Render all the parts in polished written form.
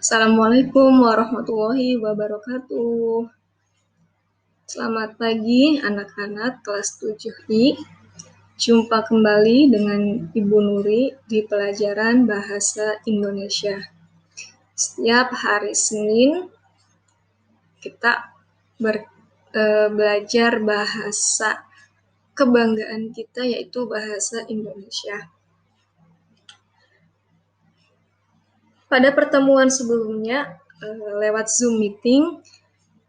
Assalamualaikum warahmatullahi wabarakatuh. Selamat pagi anak-anak kelas 7I. Jumpa kembali dengan Ibu Nuri di pelajaran Bahasa Indonesia. Setiap hari Senin kita belajar bahasa kebanggaan kita, yaitu bahasa Indonesia. Pada pertemuan sebelumnya lewat Zoom meeting,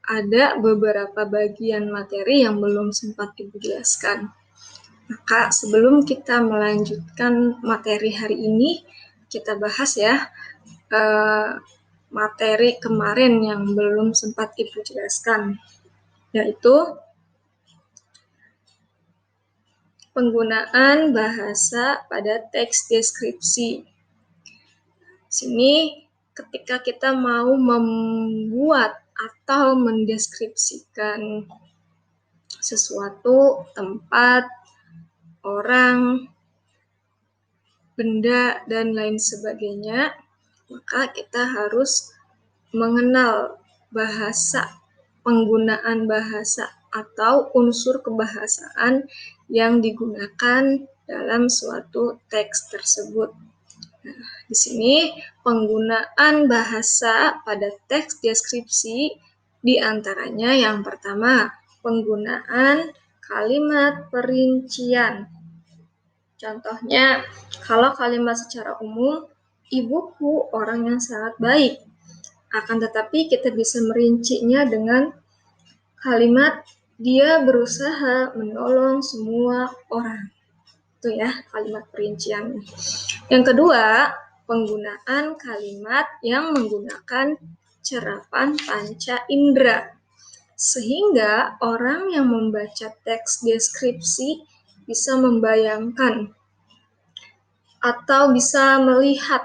ada beberapa bagian materi yang belum sempat Ibu jelaskan. Maka sebelum kita melanjutkan materi hari ini, kita bahas ya materi kemarin yang belum sempat Ibu jelaskan, yaitu penggunaan bahasa pada teks deskripsi. Sini ketika kita mau membuat atau mendeskripsikan sesuatu, tempat, orang, benda, dan lain sebagainya, maka kita harus mengenal bahasa, penggunaan bahasa atau unsur kebahasaan yang digunakan dalam suatu teks tersebut. Nah, di sini penggunaan bahasa pada teks deskripsi diantaranya yang pertama, penggunaan kalimat perincian. Contohnya, kalau kalimat secara umum, ibuku orang yang sangat baik. Akan tetapi kita bisa merincinya dengan kalimat dia berusaha menolong semua orang. Itu ya kalimat perincian. Yang kedua, penggunaan kalimat yang menggunakan cerapan panca indera. Sehingga orang yang membaca teks deskripsi bisa membayangkan atau bisa melihat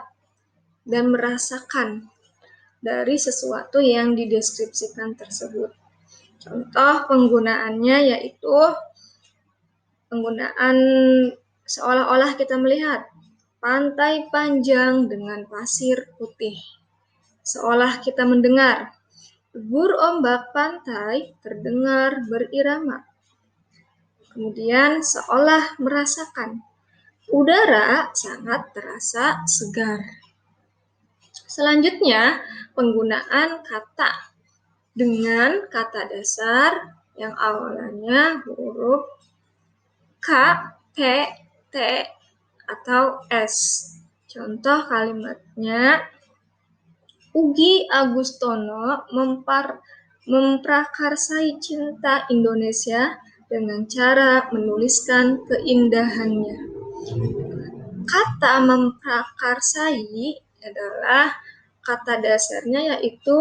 dan merasakan dari sesuatu yang dideskripsikan tersebut. Contoh penggunaannya yaitu penggunaan seolah-olah kita melihat pantai panjang dengan pasir putih. Seolah kita mendengar debur ombak pantai terdengar berirama. Kemudian seolah merasakan udara sangat terasa segar. Selanjutnya, penggunaan kata dengan kata dasar yang awalnya huruf K, T, T, atau S. Contoh kalimatnya, Ugi Agustono memprakarsai cinta Indonesia dengan cara menuliskan keindahannya. Kata memprakarsai adalah kata dasarnya yaitu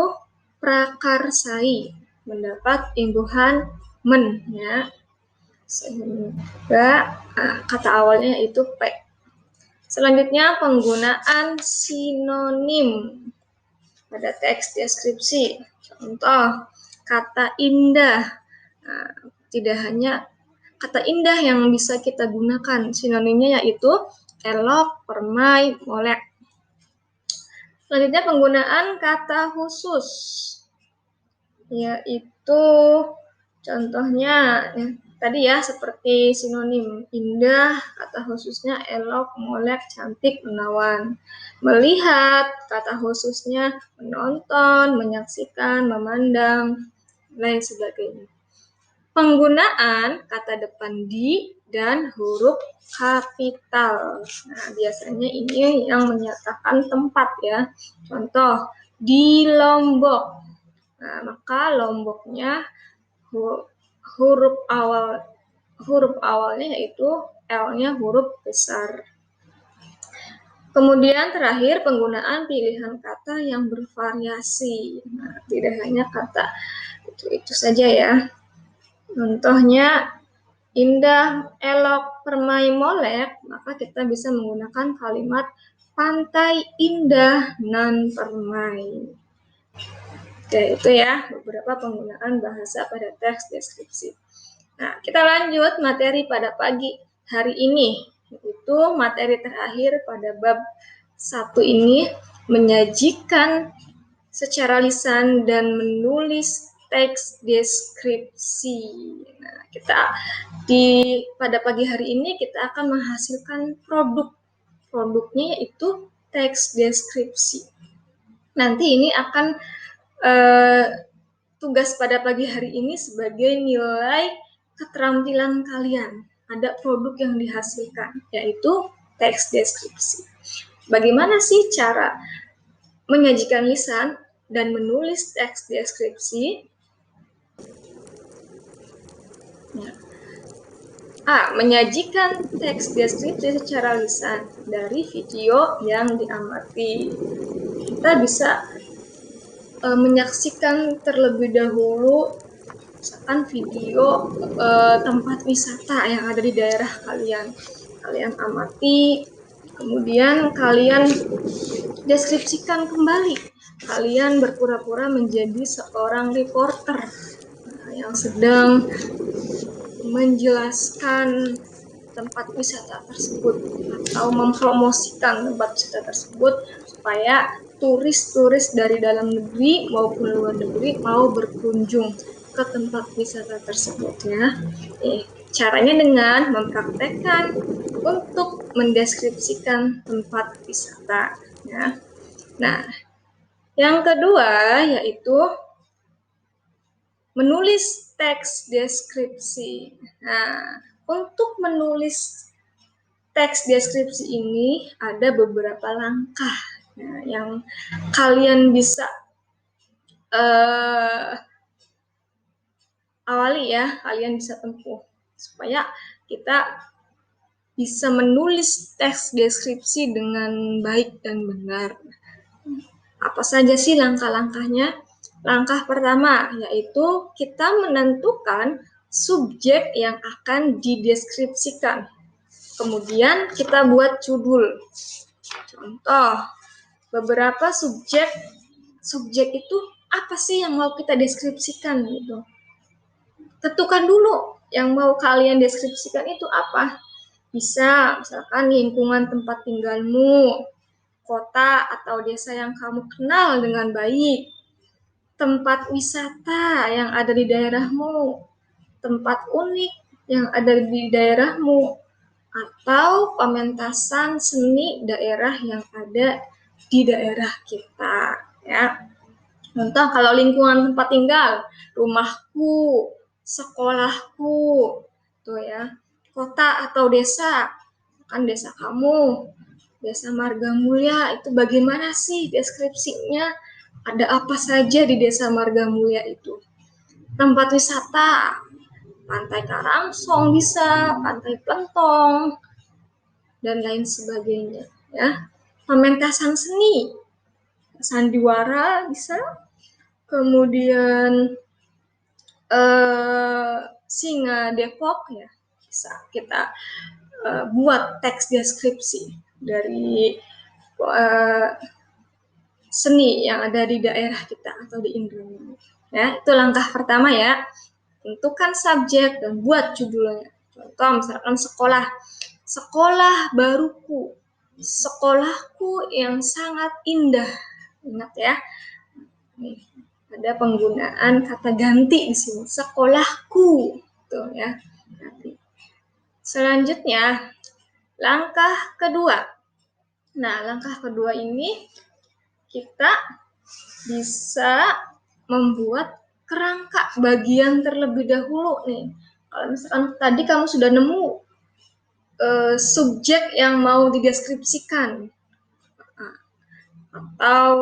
prakarsai, mendapat imbuhan men ya. Sehingga kata awalnya yaitu P. Selanjutnya penggunaan sinonim pada teks deskripsi. Contoh kata indah. Tidak hanya kata indah yang bisa kita gunakan, sinonimnya yaitu elok, permai, molek. Selanjutnya penggunaan kata khusus, yaitu contohnya tadi ya seperti sinonim indah, kata khususnya elok, molek, cantik, menawan. Melihat, kata khususnya menonton, menyaksikan, memandang, lain sebagainya. Penggunaan kata depan di dan huruf kapital. Nah, biasanya ini yang menyatakan tempat ya. Contoh, di Lombok. Nah, maka Lomboknya huruf awalnya yaitu L-nya huruf besar. Kemudian terakhir penggunaan pilihan kata yang bervariasi. Nah, tidak hanya kata itu saja ya. Contohnya indah, elok, permai, molek, maka kita bisa menggunakan kalimat pantai indah nan permai. Oke, itu ya beberapa penggunaan bahasa pada teks deskripsi. Nah, kita lanjut materi pada pagi hari ini, yaitu materi terakhir pada bab 1 ini, menyajikan secara lisan dan menulis teks deskripsi. Nah, pada pagi hari ini kita akan menghasilkan produknya yaitu teks deskripsi. Nanti ini akan tugas pada pagi hari ini sebagai nilai keterampilan kalian. Ada produk yang dihasilkan, yaitu teks deskripsi. Bagaimana sih cara menyajikan lisan dan menulis teks deskripsi? Menyajikan teks deskripsi secara lisan dari video yang diamati. Kita bisa menyaksikan terlebih dahulu misalkan video tempat wisata yang ada di daerah kalian amati, kemudian kalian deskripsikan kembali. Kalian berpura-pura menjadi seorang reporter yang sedang menjelaskan tempat wisata tersebut atau mempromosikan tempat wisata tersebut supaya turis-turis dari dalam negeri maupun luar negeri mau berkunjung ke tempat wisata tersebut ya. Caranya dengan mempraktekkan untuk mendeskripsikan tempat wisata ya. Nah, yang kedua yaitu menulis teks deskripsi. Nah, untuk menulis teks deskripsi ini ada beberapa langkah yang kalian bisa awali ya, kalian bisa tempuh supaya kita bisa menulis teks deskripsi dengan baik dan benar. Apa saja sih langkah-langkahnya? Langkah pertama yaitu kita menentukan subjek yang akan dideskripsikan. Kemudian kita buat judul. Contoh, beberapa subjek itu apa sih yang mau kita deskripsikan gitu. Tentukan dulu yang mau kalian deskripsikan itu apa. Bisa misalkan lingkungan tempat tinggalmu, kota atau desa yang kamu kenal dengan baik, tempat wisata yang ada di daerahmu, tempat unik yang ada di daerahmu, atau pementasan seni daerah yang ada di daerah kita ya. Contoh kalau lingkungan tempat tinggal, rumahku, sekolahku, tuh ya. Kota atau desa, kan desa kamu, desa Marga Mulia, itu bagaimana sih deskripsinya? Ada apa saja di desa Marga Mulia itu? Tempat wisata, Pantai Karangsong bisa, Pantai Plentong, dan lain sebagainya ya. Pementasan seni, sandiwara bisa, kemudian Singa Depok ya, bisa kita buat teks deskripsi dari seni yang ada di daerah kita atau di Indonesia ya. Itu langkah pertama ya, tentukan subjek dan buat judulnya. Contoh misalkan sekolah baruku, sekolahku yang sangat indah. Ingat ya, nih, ada penggunaan kata ganti di sini, sekolahku, tuh ya. Nanti. Selanjutnya, langkah kedua. Nah, langkah kedua ini kita bisa membuat kerangka bagian terlebih dahulu nih. Kalau misalkan tadi kamu sudah nemu subjek yang mau dideskripsikan atau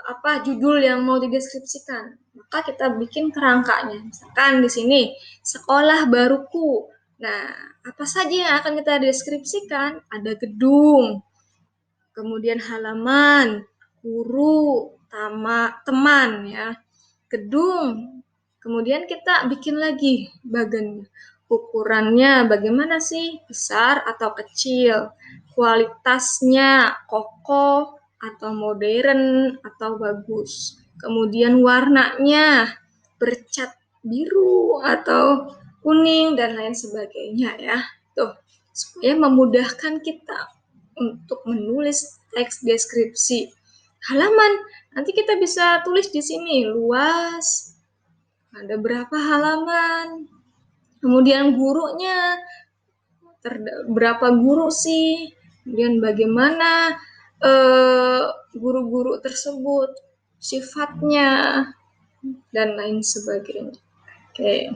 apa judul yang mau dideskripsikan, maka kita bikin kerangkanya. Misalkan di sini sekolah baruku. Nah, apa saja yang akan kita deskripsikan? Ada gedung, kemudian halaman, guru, teman ya. Gedung. Kemudian kita bikin lagi bagannya. Ukurannya bagaimana sih? Besar atau kecil? Kualitasnya kokoh atau modern atau bagus. Kemudian warnanya bercat biru atau kuning dan lain sebagainya ya. Tuh, supaya memudahkan kita untuk menulis teks deskripsi. halaman. Nanti kita bisa tulis di sini luas, ada berapa halaman, kemudian gurunya, berapa guru sih, kemudian bagaimana guru-guru tersebut, sifatnya, dan lain sebagainya. Oke.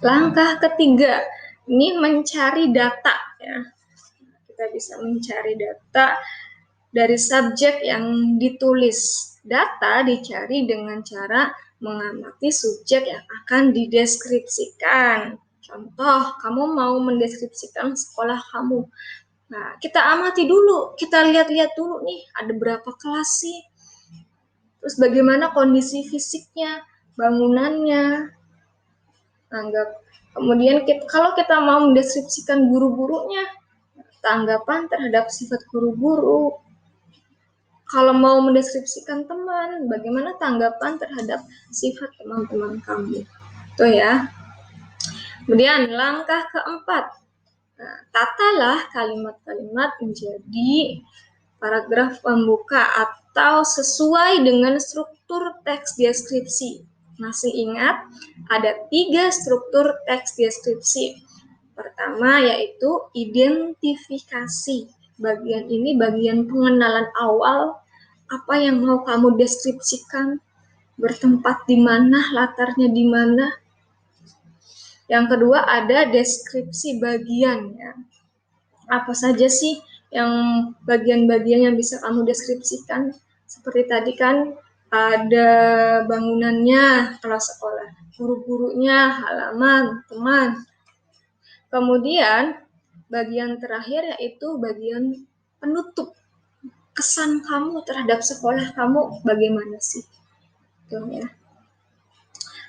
Langkah ketiga, ini mencari data ya. Kita bisa mencari data dari subjek yang ditulis. Data dicari dengan cara mengamati subjek yang akan dideskripsikan. Contoh, kamu mau mendeskripsikan sekolah kamu. Nah, kita amati dulu, kita lihat-lihat dulu nih, ada berapa kelas sih? Terus bagaimana kondisi fisiknya, bangunannya. Kemudian kalau kita mau mendeskripsikan guru-gurunya, tanggapan terhadap sifat guru-guru. Kalau mau mendeskripsikan teman, bagaimana tanggapan terhadap sifat teman-teman kamu. Itu ya. Kemudian langkah keempat, tatalah kalimat-kalimat menjadi paragraf pembuka atau sesuai dengan struktur teks deskripsi. Masih ingat, ada 3 struktur teks deskripsi. Pertama yaitu identifikasi. Bagian ini bagian pengenalan awal, apa yang mau kamu deskripsikan, bertempat di mana, latarnya di mana. Yang kedua ada deskripsi bagian ya. Apa saja sih yang bagian-bagian yang bisa kamu deskripsikan? Seperti tadi kan ada bangunannya kelas sekolah, guru-gurunya, halaman, teman. Kemudian bagian terakhir yaitu bagian penutup. Kesan kamu terhadap sekolah kamu bagaimana sih? Tuh ya.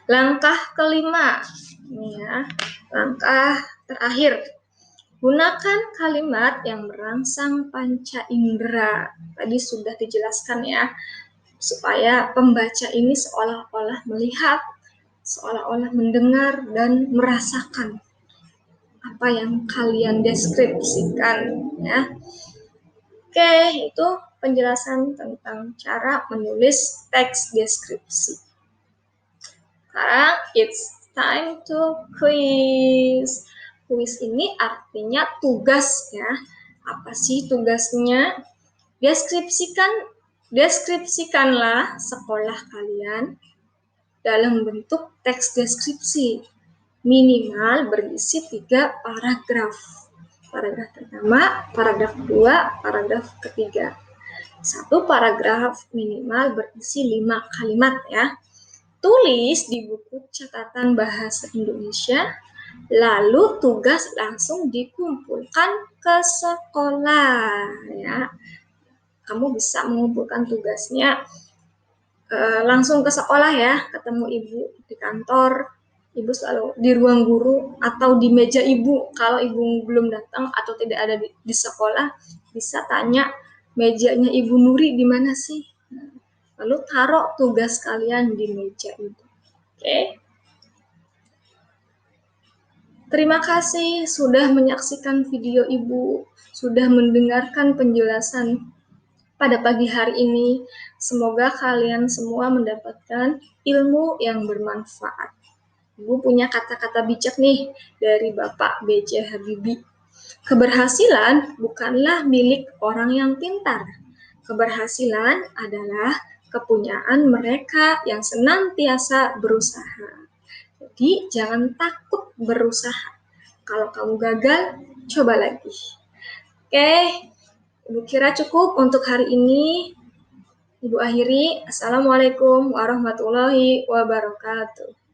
Langkah kelima, ini ya, langkah terakhir. Gunakan kalimat yang merangsang panca indera. Tadi sudah dijelaskan ya, supaya pembaca ini seolah-olah melihat, seolah-olah mendengar dan merasakan apa yang kalian deskripsikan ya. Oke, itu penjelasan tentang cara menulis teks deskripsi. Sekarang it's time to quiz. Quiz ini artinya tugas ya. Apa sih tugasnya? Deskripsikanlah sekolah kalian dalam bentuk teks deskripsi. Minimal berisi 3 paragraf. Paragraf pertama, paragraf kedua, paragraf ketiga. Satu paragraf minimal berisi 5 kalimat ya. Tulis di buku catatan bahasa Indonesia, lalu tugas langsung dikumpulkan ke sekolah ya. Kamu bisa mengumpulkan tugasnya langsung ke sekolah ya, ketemu ibu di kantor, ibu selalu di ruang guru atau di meja ibu. Kalau ibu belum datang atau tidak ada di sekolah, bisa tanya mejanya Ibu Nuri di mana sih? Lalu taruh tugas kalian di meja ibu. Oke. Terima kasih sudah menyaksikan video ibu, sudah mendengarkan penjelasan pada pagi hari ini. Semoga kalian semua mendapatkan ilmu yang bermanfaat. Ibu punya kata-kata bijak nih dari Bapak B.J. Habibie. Keberhasilan bukanlah milik orang yang pintar. Keberhasilan adalah kepunyaan mereka yang senantiasa berusaha. Jadi jangan takut berusaha. Kalau kamu gagal, coba lagi. Oke, Ibu kira cukup untuk hari ini. Ibu akhiri. Assalamualaikum warahmatullahi wabarakatuh.